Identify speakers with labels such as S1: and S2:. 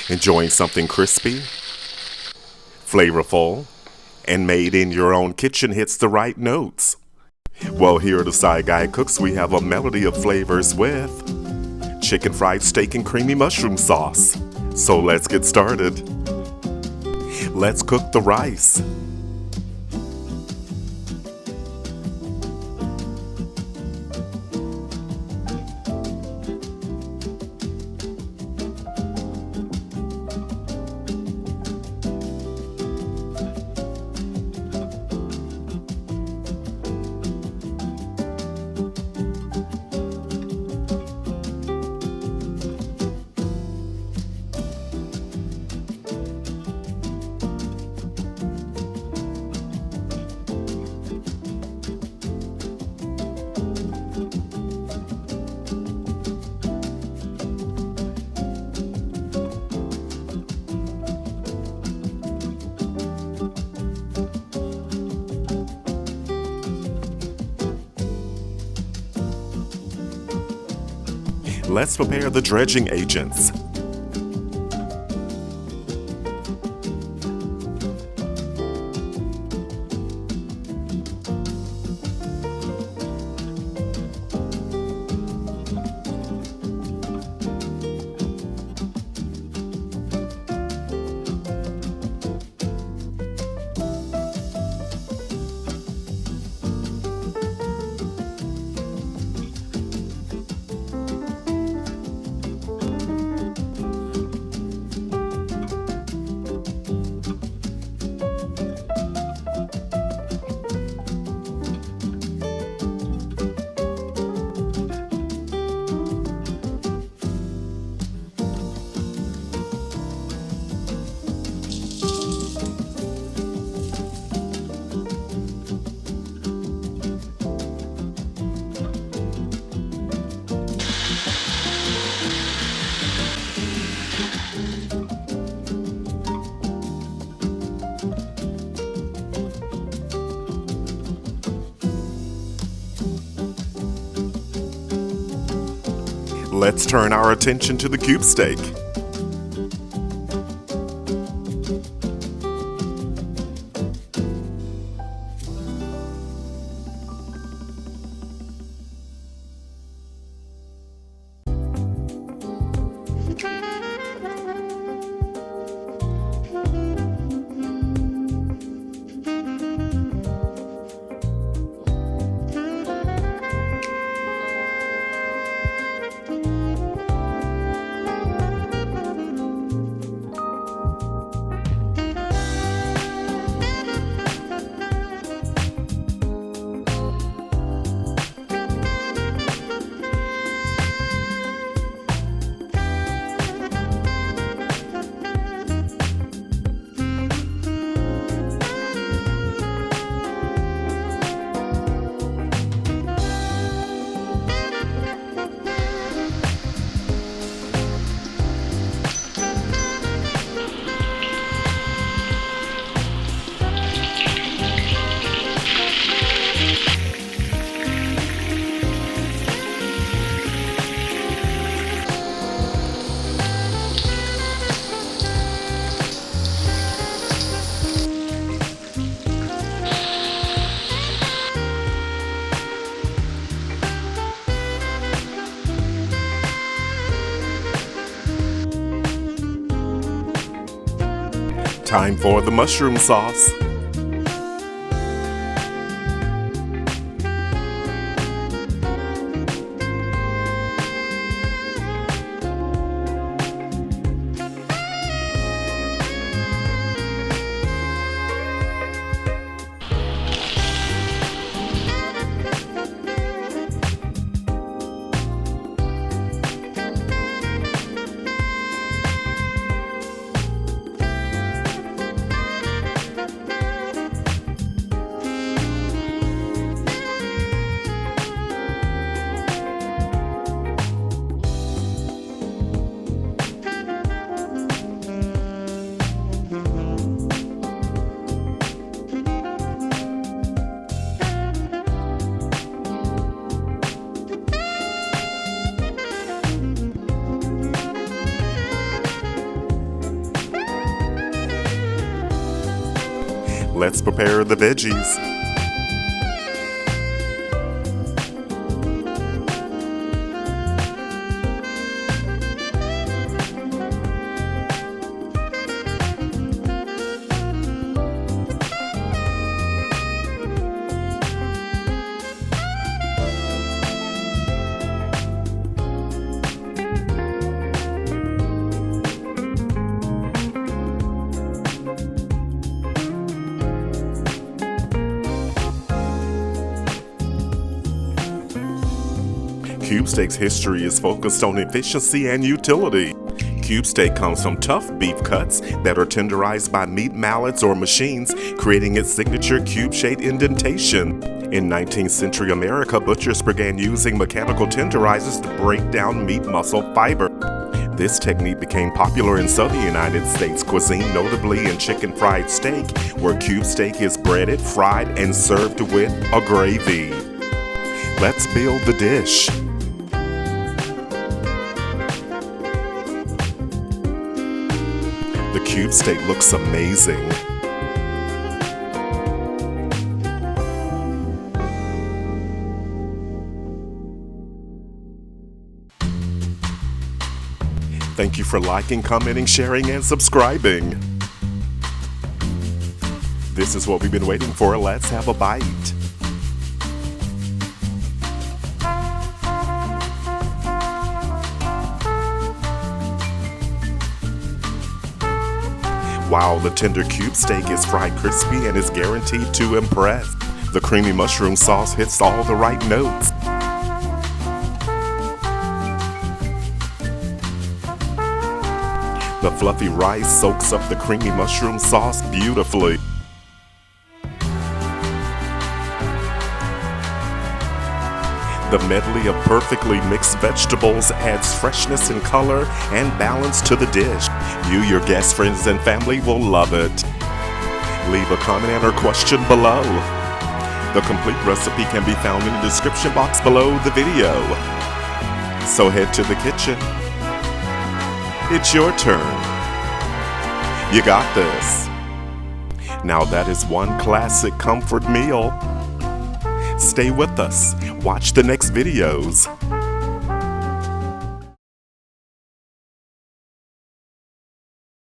S1: Enjoying something crispy, flavorful, and made in your own kitchen hits the right notes? Well, here at the Side Guy Cooks, we have a melody of flavors with chicken fried steak and creamy mushroom sauce. So let's get started. Let's cook the rice. Let's prepare the dredging agents. Let's turn our attention to the cube steak. Time for the mushroom sauce. Let's prepare the veggies. Cube steak's history is focused on efficiency and utility. Cube steak comes from tough beef cuts that are tenderized by meat mallets or machines, creating its signature cube-shaped indentation. In 19th century America, butchers began using mechanical tenderizers to break down meat muscle fiber. This technique became popular in southern United States cuisine, notably in chicken fried steak, where cube steak is breaded, fried, and served with a gravy. Let's build the dish. The cube steak looks amazing. Thank you for liking, commenting, sharing, and subscribing. This is what we've been waiting for. Let's have a bite. Wow, the tender cube steak is fried crispy and is guaranteed to impress. The creamy mushroom sauce hits all the right notes. The fluffy rice soaks up the creamy mushroom sauce beautifully. The medley of perfectly mixed vegetables adds freshness and color and balance to the dish. You, your guests, friends, and family will love it. Leave a comment or question below. The complete recipe can be found in the description box below the video. So head to the kitchen. It's your turn. You got this. Now that is one classic comfort meal. Stay with us. Watch the next videos.